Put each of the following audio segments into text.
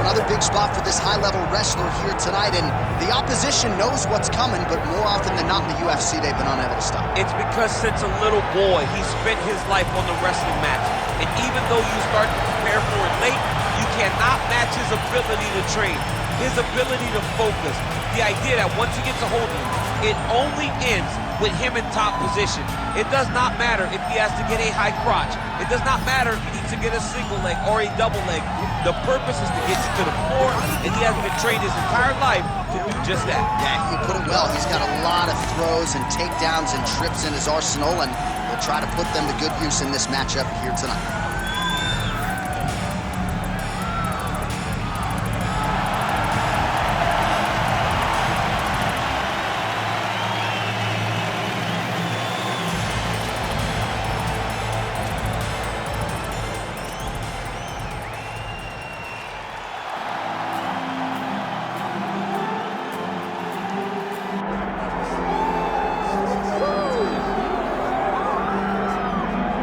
another big spot for this high-level wrestler here tonight, and the opposition knows what's coming, but more often than not in the UFC, they've been unable to stop. It's because since a little boy, he spent his life on the wrestling mat. And even though you start to prepare for it late, you cannot match his ability to train, his ability to focus. The idea that once he gets a hold of it, it only ends with him in top position. It does not matter if he has to get a high crotch. It does not matter if he needs to get a single leg or a double leg. The purpose is to get you to the floor, and he has been trained his entire life to do just that. Yeah, you put it well. He's got a lot of throws and takedowns and trips in his arsenal, and he'll try to put them to good use in this matchup here tonight.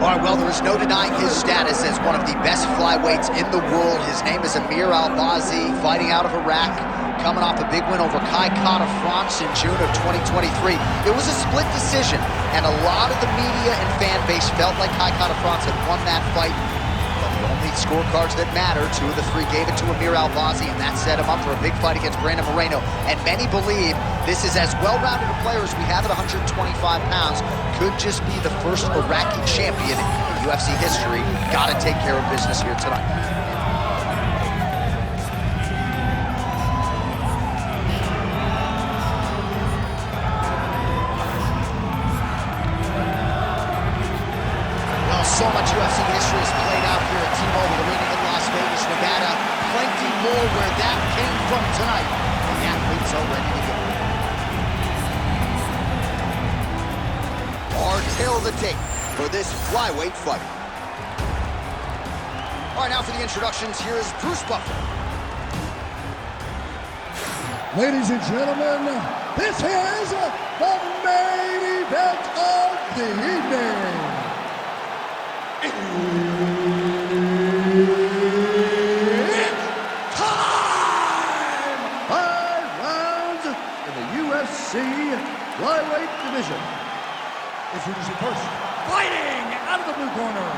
All right, well, there is no denying his status as one of the best flyweights in the world. His name is Amir Albazi, fighting out of Iraq, coming off a big win over Kai Kara France in June of 2023. It was a split decision, and a lot of the media and fan base felt like Kai Kara France had won that fight. But the only scorecards that matter, 2 of the 3 gave it to Amir Albazi, and that set him up for a big fight against Brandon Moreno. And many believe this is as well-rounded a player as we have at 125 pounds. Could just be the first Iraqi champion in UFC history. Got to take care of business here tonight. Well, so much UFC history is played out here at T-Mobile Arena in Las Vegas, Nevada. Plenty more where that came from tonight. The athletes are ready to go. Our tail of the tape for this flyweight fight. All right, now for the introductions, here is Bruce Buffer. Ladies and gentlemen, this is the main event of the evening. It's time! 5 rounds in the UFC flyweight division. Introducing first, fighting out of the blue corner,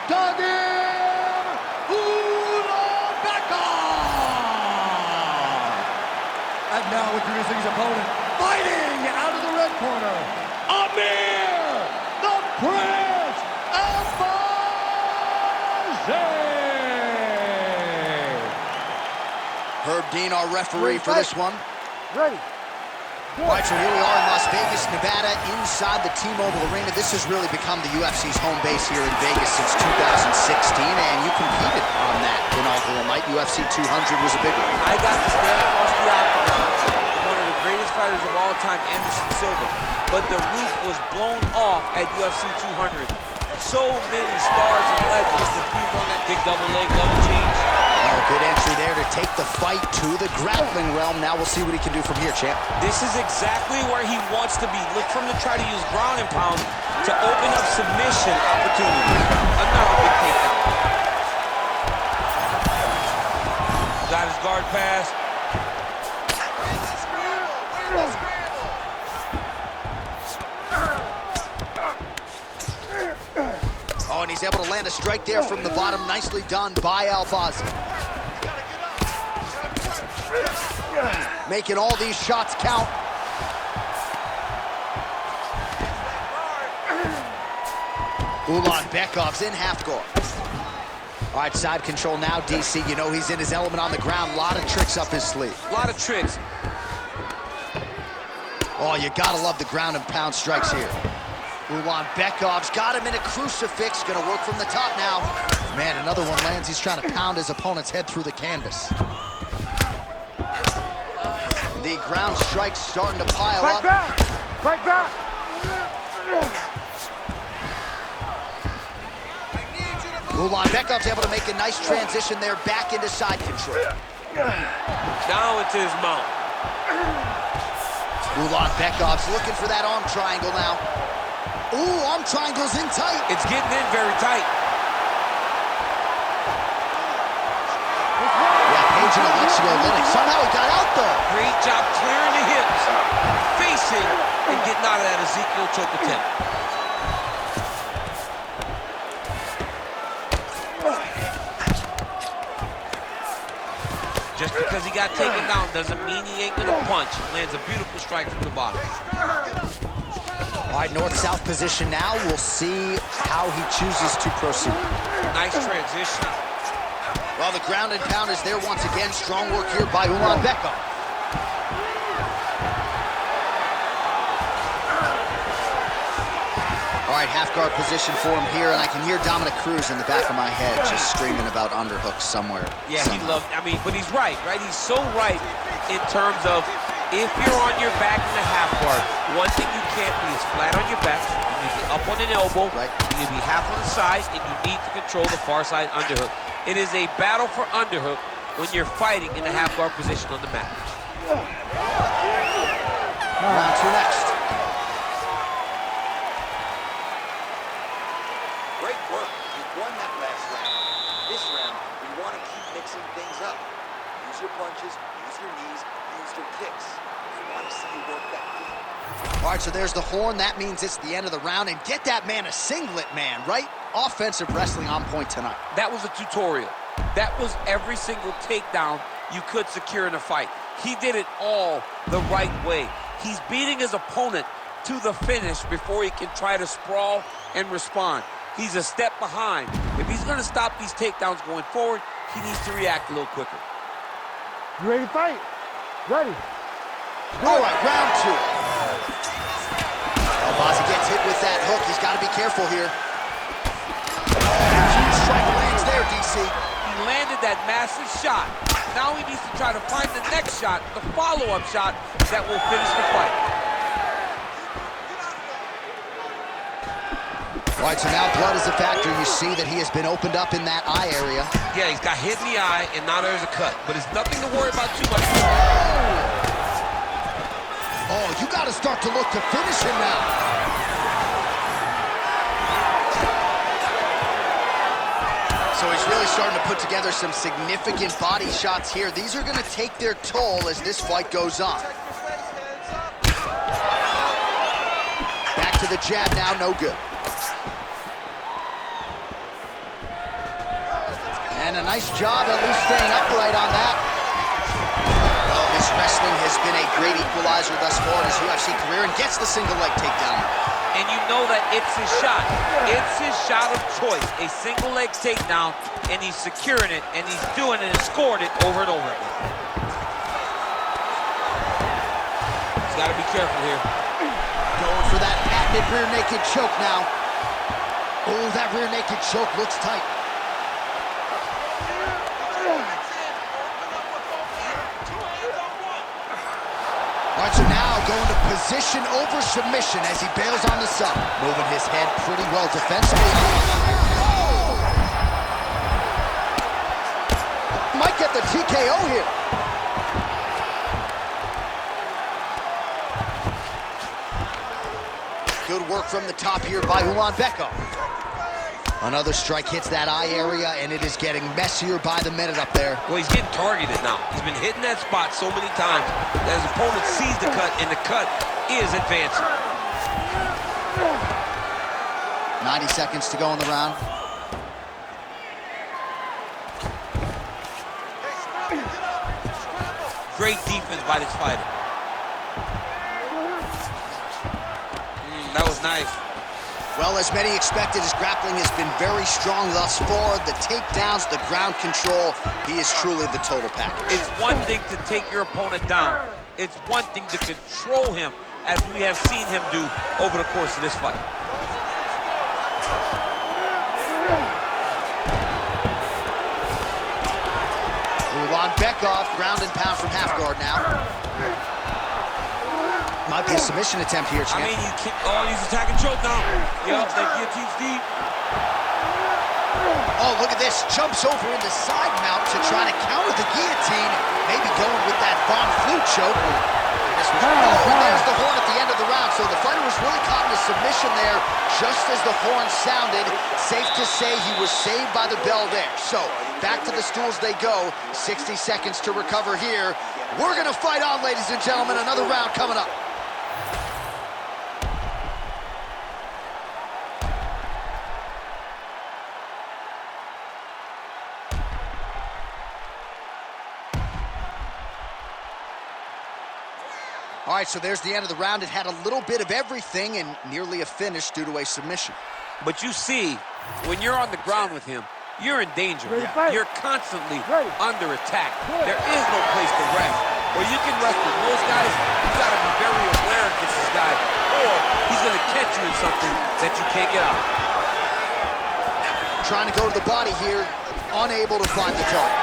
Tagir Ulanbekov. And now introducing his opponent, fighting out of the red corner, Amir the Prince Albazi. Herb Dean, our referee for this one. Ready. All right, so here we are in Las Vegas, Nevada, inside the T-Mobile Arena. This has really become the UFC's home base here in Vegas since 2016, and you competed on that inaugural night. UFC 200 was a big one. I got to stand across the octagon, one of the greatest fighters of all time, Anderson Silva. But the roof was blown off at UFC 200. So many stars and legends that people on that big double leg, double change. Oh, good entry there to take the fight to the grappling realm. Now we'll see what he can do from here, champ. This is exactly where he wants to be. Look for him to try to use ground and pound to open up submission opportunities. Another big takedown. Got his guard pass. Oh, and he's able to land a strike there from the bottom. Nicely done by Albazi. Making all these shots count. Ulanbekov's in half guard. All right, side control now, DC. You know he's in his element on the ground. A lot of tricks up his sleeve. A lot of tricks. Oh, you gotta love the ground and pound strikes here. Ulanbekov's got him in a crucifix. Gonna work from the top now. Man, another one lands. He's trying to pound his opponent's head through the canvas. The ground strikes starting to pile up. Fight back! Ulanbekov's able to make a nice transition there back into side control. Now into his mount. Ulanbekov's looking for that arm triangle now. Ooh, arm triangle's in tight. It's getting in very tight. Yeah, changing electrolytic. Somehow he got out, though. Great job clearing the hips, facing, and getting out of that Ezekiel choke attempt. Just because he got taken down doesn't mean he ain't gonna punch. Lands a beautiful strike from the bottom. All right, north-south position now. We'll see how he chooses to proceed. Nice transition. Well, the ground and pound is there once again. Strong work here by Ulanbekov. All right, half-guard position for him here, and I can hear Dominic Cruz in the back of my head just screaming about underhooks somewhere. Yeah, he loved, I mean, but he's right? He's so right in terms of if you're on your back in the half-guard, one thing you can't be is flat on your back. You need to be up on an elbow. Right. You need to be half on the side, and you need to control the far side underhook. It is a battle for underhook when you're fighting in the half-guard position on the mat. Round two next. Great work. You won that last round. This round, we want to keep mixing things up. Use your punches, use your knees, use your kicks. We want to see you work that feet. All right, so there's the horn. That means it's the end of the round. And get that man a singlet, man, right? Offensive wrestling on point tonight. That was a tutorial. That was every single takedown you could secure in a fight. He did it all the right way. He's beating his opponent to the finish before he can try to sprawl and respond. He's a step behind. If he's going to stop these takedowns going forward, he needs to react a little quicker. You ready to fight? Ready. All right, round two. Albazi gets hit with that hook. He's got to be careful here. Huge strike lands there, DC. He landed that massive shot. Now he needs to try to find the next shot, the follow-up shot that will finish the fight. All right, so now blood is a factor. You see that he has been opened up in that eye area. Yeah, he's got hit in the eye, and now there's a cut. But it's nothing to worry about too much. Oh, you got to start to look to finish him now. So he's really starting to put together some significant body shots here. These are going to take their toll as this fight goes on. Back to the jab now, no good. And a nice job at least staying upright on that. Well, his wrestling has been a great equalizer thus far in his UFC career and gets the single leg takedown. And you know that it's his shot. It's his shot of choice, a single leg takedown, and he's securing it, and he's doing it and scoring it over and over again. He's got to be careful here. Going for that patented rear naked choke now. Oh, that rear naked choke looks tight. All right, so now going to position over submission as he bails on the sub. Moving his head pretty well defensively. Oh! Might get the TKO here. Good work from the top here by Ulanbekov. Another strike hits that eye area, and it is getting messier by the minute up there. Well, he's getting targeted now. He's been hitting that spot so many times that his opponent sees the cut, and the cut is advancing. 90 seconds to go in the round. Great defense by this fighter. That was nice. Well, as many expected, his grappling has been very strong thus far. The takedowns, the ground control, he is truly the total package. It's one thing to take your opponent down. It's one thing to control him, as we have seen him do over the course of this fight. Ulanbekov, ground and pound from half guard now. Might be a submission attempt here, champ. I mean, he's attacking choke now. Yup, that guillotine's deep. Oh, look at this. Jumps over into side mount to try to counter the guillotine. Maybe going with that Von Flue choke. And there's the horn at the end of the round. So the fighter was really caught in a submission there just as the horn sounded. Safe to say he was saved by the bell there. So Back to the stools they go. 60 seconds to recover here. We're gonna fight on, ladies and gentlemen. Another round coming up. All right, so there's the end of the round. It had a little bit of everything and nearly a finish due to a submission. But you see, when you're on the ground with him, you're in danger. You're constantly under attack. There is no place to rest. Or you can rest with most guys. You got to be very aware against this guy, or he's going to catch you in something that you can't get out. Trying to go to the body here, unable to find the target.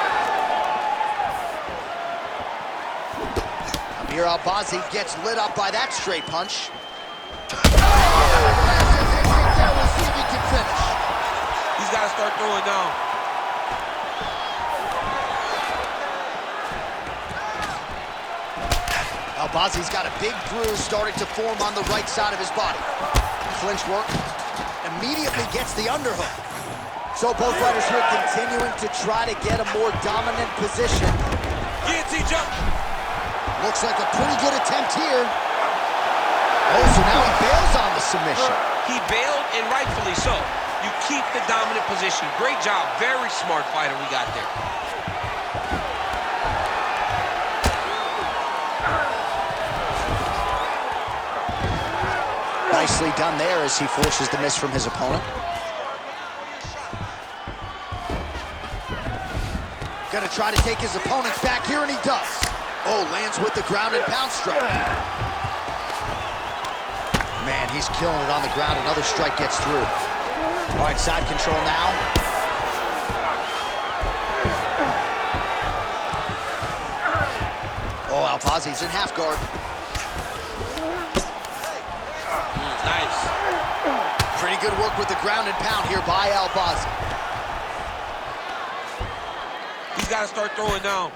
Amir Albazi gets lit up by that straight punch. We'll see if he can finish. He's got to start throwing down. Albazi's got a big bruise starting to form on the right side of his body. Clinch work. Immediately gets the underhook. So both fighters here continuing to try to get a more dominant position. Guillotine jump. Looks like a pretty good attempt here. Oh, so now he bails on the submission. He bailed, and rightfully so. You keep the dominant position. Great job. Very smart fighter we got there. Nicely done there as he forces the miss from his opponent. Gonna try to take his opponents back here, and he does. Oh, lands with the ground and pound strike. Man, he's killing it on the ground. Another strike gets through. All right, side control now. Oh, Albazi's in half guard. Nice. Pretty good work with the ground and pound here by Albazi. He's got to start throwing down.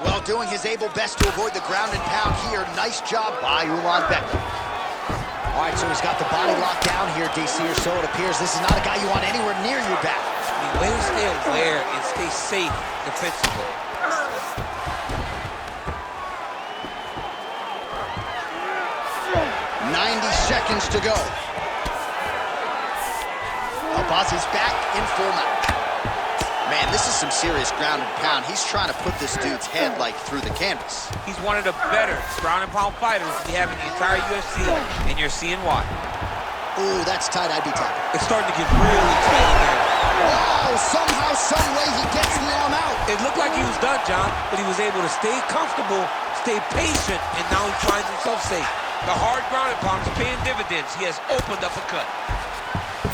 Well, doing his able best to avoid the ground and pound here. Nice job by Ulanbekov. All right, so he's got the body locked down here, DC, or so it appears. This is not a guy you want anywhere near your back. The way to stay aware and stay safe defensively. Seconds to go. Albazi's back in full mount. Man, this is some serious ground and pound. He's trying to put this dude's head like through the canvas. He's one of the better ground and pound fighters we have in the entire UFC, and you're seeing why. Ooh, that's tight. I'd be tapping. It's starting to get really tight in there. Oh, somehow, some way he gets the arm out. It looked like he was done, John, but he was able to stay comfortable, stay patient, and now he finds himself safe. The hard ground and pound is paying dividends. He has opened up a cut.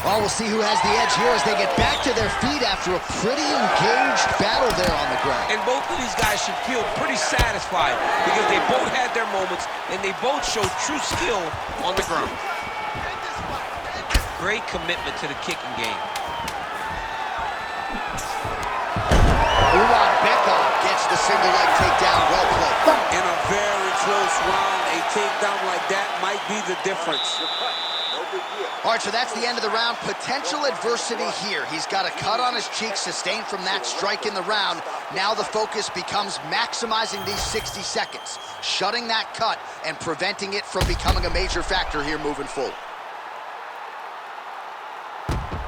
Well, we'll see who has the edge here as they get back to their feet after a pretty engaged battle there on the ground. And both of these guys should feel pretty satisfied because they both had their moments and they both showed true skill on the ground. Great commitment to the kicking game. Ulanbekov gets the single leg takedown. Well played. In a very close round, a takedown like that might be the difference. All right, so that's the end of the round. Potential adversity here. He's got a cut on his cheek sustained from that strike in the round. Now the focus becomes maximizing these 60 seconds, shutting that cut and preventing it from becoming a major factor here moving forward.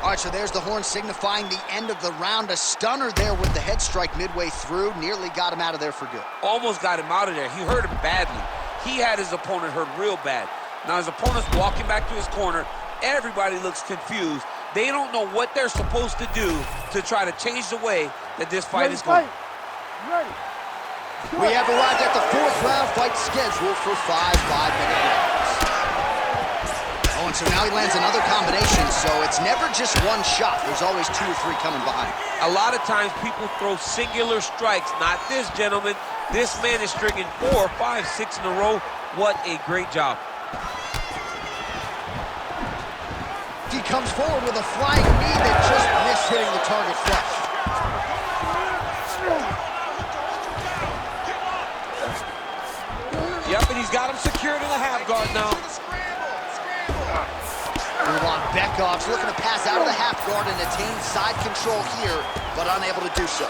All right, so there's the horn signifying the end of the round. A stunner there with the head strike midway through. Nearly got him out of there for good. Almost got him out of there. He hurt him badly. He had his opponent hurt real bad. Now his opponent's walking back to his corner. Everybody looks confused. They don't know what they're supposed to do to try to change the way that this fight is going. Ready. We have arrived at the fourth round fight scheduled for 5 5-minute rounds. Oh, and so now he lands another combination, so it's never just one shot. There's always 2 or 3 coming behind. A lot of times people throw singular strikes. Not this gentleman. This man is stringing 4, 5, 6 in a row. What a great job. He comes forward with a flying knee that just missed hitting the target flush. Yep, and he's got him secured in the half guard now. Ulanbekov's looking to pass out of the half guard and attain side control here. but unable to do so.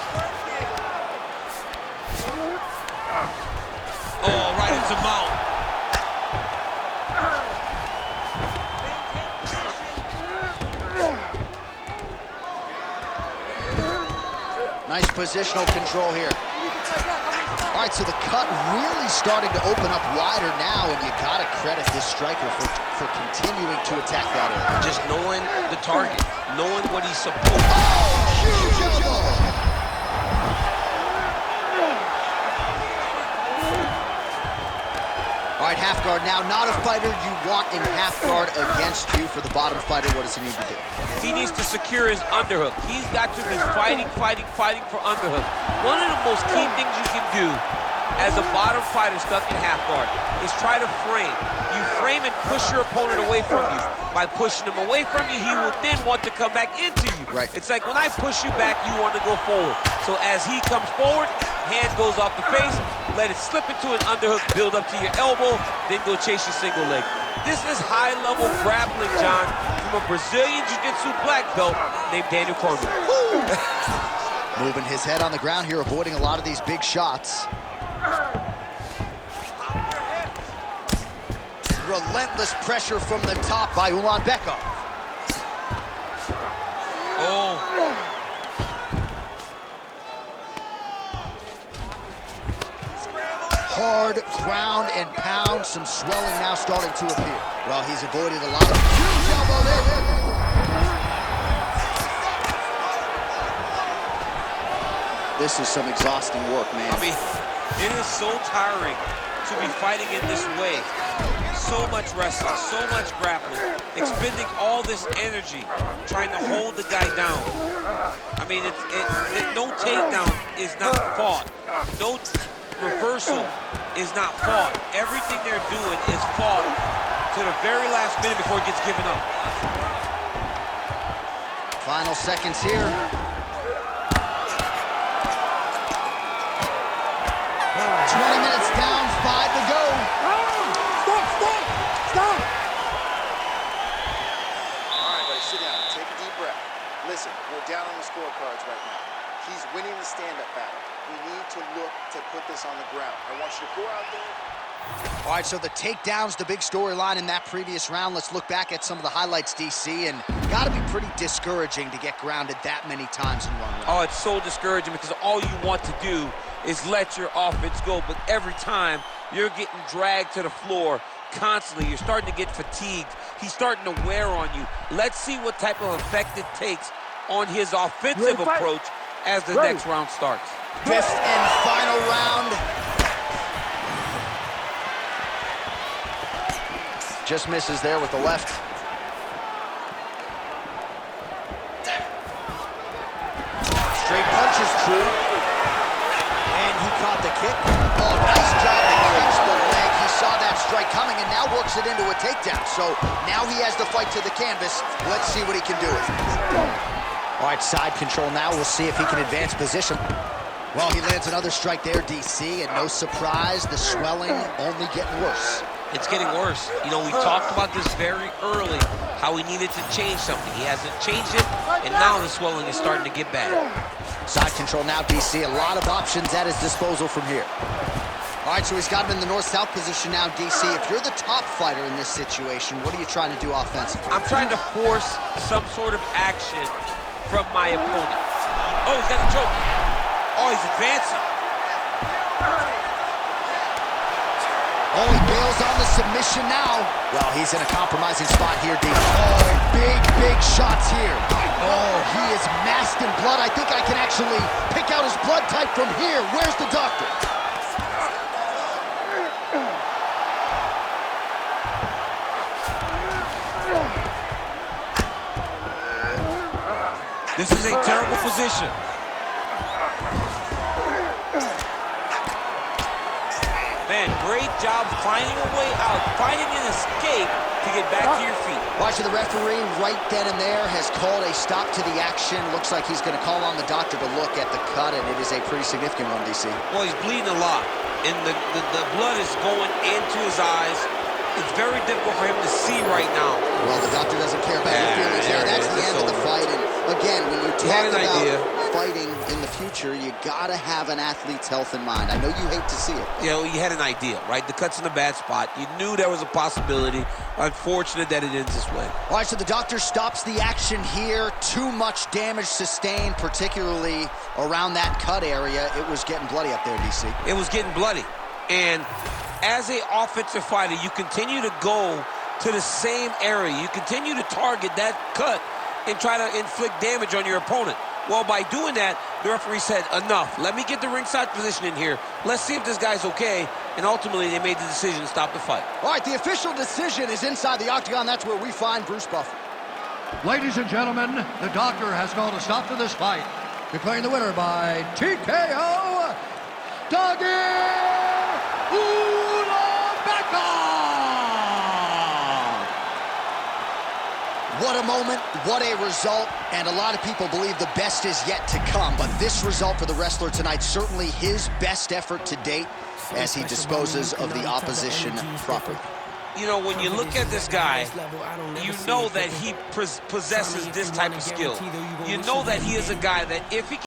Oh, right into mount. Nice positional control here. All right, so the cut really starting to open up wider now, and you gotta credit this striker for continuing to attack that area. Just knowing the target, knowing what he's supposed to do. Oh, huge elbow! All right, half guard now. Not a fighter you want in half guard against you. For the bottom fighter, what does he need to do? He needs to secure his underhook. He's got to be fighting for underhook. One of the most key things you can do as a bottom fighter stuck in half guard is try to frame. You frame and push your opponent away from you. By pushing him away from you, he will then want to come back into you. Right. It's like when I push you back, you want to go forward. So as he comes forward, hand goes off the face, let it slip into an underhook, build up to your elbow, then go chase your single leg. This is high-level grappling, John, from a Brazilian Jiu-Jitsu black belt named Daniel Cormier. Moving his head on the ground here, avoiding a lot of these big shots. Relentless pressure from the top by Ulanbekov. Oh. Hard ground and pound, some swelling now starting to appear. Well, he's avoided a lot of huge elbow there. This is some exhausting work, man. I mean, it is so tiring to be fighting in this way. So much wrestling, so much grappling, expending all this energy, trying to hold the guy down. I mean, no takedown is not fought. No reversal is not fought. Everything they're doing is fought to the very last minute before it gets given up. Final seconds here. 20 minutes down, 5 to go. Stop! All right, buddy, sit down. Take a deep breath. Listen, we're down on the scorecards right now. He's winning the stand-up battle. We need to look to put this on the ground. I want you to go out there. All right, so the takedown's the big storyline in that previous round. Let's look back at some of the highlights, DC, and gotta be pretty discouraging to get grounded that many times in one round. Oh, it's so discouraging because all you want to do is let your offense go, but every time you're getting dragged to the floor constantly, you're starting to get fatigued. He's starting to wear on you. Let's see what type of effect it takes on his offensive approach as the next round starts. Fifth and final round. Just misses there with the left. Straight punch is true. And he caught the kick. Oh, nice job to catch the leg. He saw that strike coming and now works it into a takedown. So now he has the fight to the canvas. Let's see what he can do with it. All right, side control now. We'll see if he can advance position. Well, he lands another strike there, DC, and no surprise, the swelling only getting worse. It's getting worse. You know, we talked about this very early, how he needed to change something. He hasn't changed it, and now the swelling is starting to get bad. Side control now, DC. A lot of options at his disposal from here. All right, so he's got him in the north-south position now, DC. If you're the top fighter in this situation, what are you trying to do offensively? I'm trying to force some sort of action from my opponent. Oh, he's got a choke. Oh, he's advancing. Oh, he bails on the submission now. Well, he's in a compromising spot here, D. Oh, big shots here. Oh, he is masked in blood. I think I can actually pick out his blood type from here. Where's the doctor? This is a terrible position. Man, great job finding a way out, finding an escape to get back to your feet. Watching the referee right then and there has called a stop to the action. Looks like he's going to call on the doctor to look at the cut, and it is a pretty significant one, DC. Well, he's bleeding a lot, and the blood is going into his eyes. It's very difficult for him to see right now. Well, the doctor doesn't care about your feelings there. That's the end of the fight. And again, when you talk about fighting in the future, you gotta have an athlete's health in mind. I know you hate to see it. You know, you had an idea, right? The cut's in a bad spot. You knew there was a possibility. Unfortunate that it ends this way. All right, so the doctor stops the action here. Too much damage sustained, particularly around that cut area. It was getting bloody up there, DC. It was getting bloody. And as an offensive fighter, you continue to go to the same area. You continue to target that cut and try to inflict damage on your opponent. Well, by doing that, the referee said, enough. Let me get the ringside position in here. Let's see if this guy's okay. And ultimately, they made the decision to stop the fight. All right, the official decision is inside the octagon. That's where we find Bruce Buffer. Ladies and gentlemen, the doctor has called a stop to this fight, declaring the winner by TKO, Tagir Ulanbekov! What a moment, what a result, and a lot of people believe the best is yet to come, but this result for the wrestler tonight, certainly his best effort to date as he disposes of the opposition properly. You know, when you look at this guy, you know that he possesses this type of skill. You know that he is a guy that if he